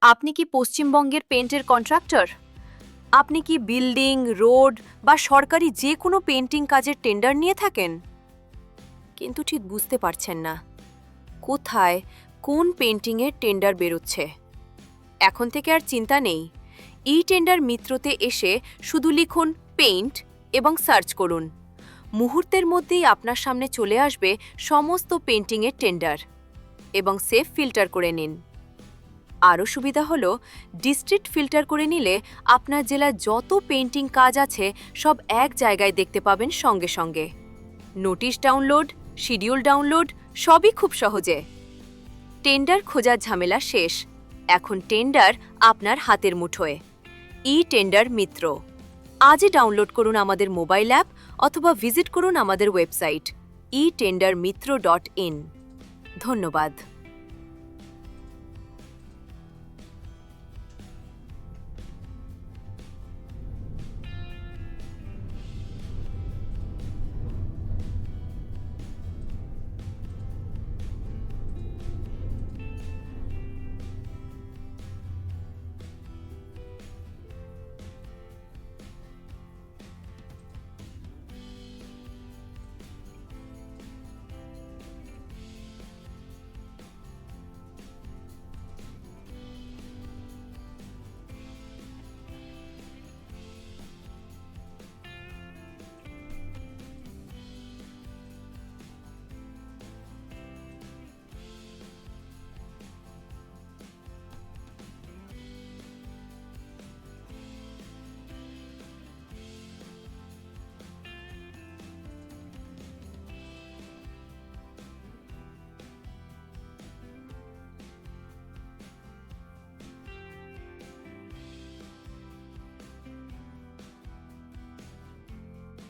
আপনি কি পশ্চিমবঙ্গের পেইন্টের কন্ট্রাক্টর? আপনি কি বিল্ডিং, রোড বা সরকারি যে কোনো পেইন্টিং কাজের টেন্ডার নিয়ে থাকেন? কিন্তু ঠিক বুঝতে পারছেন না কোথায় কোন পেইন্টিংয়ের টেন্ডার বেরোচ্ছে। এখন থেকে আর চিন্তা নেই। ই টেন্ডার মিত্রতে এসে শুধু লিখুন পেইন্ট এবং সার্চ করুন। মুহূর্তের মধ্যেই আপনার সামনে চলে আসবে সমস্ত পেইন্টিংয়ের টেন্ডার এবং সেভ ফিল্টার করে নিন। আরও সুবিধা হলো ডিস্ট্রিক্ট ফিল্টার করে নিলে আপনার জেলার যত পেইন্টিং কাজ আছে সব এক জায়গায় দেখতে পাবেন সঙ্গে সঙ্গে। নোটিশ ডাউনলোড, শিডিউল ডাউনলোড সবই খুব সহজে। টেন্ডার খোঁজার ঝামেলা শেষ। এখন টেন্ডার আপনার হাতের মুঠোয়। ই টেন্ডার মিত্র। আজই ডাউনলোড করুন আমাদের মোবাইল অ্যাপ অথবা ভিজিট করুন আমাদের ওয়েবসাইট etendermitro.in। ধন্যবাদ।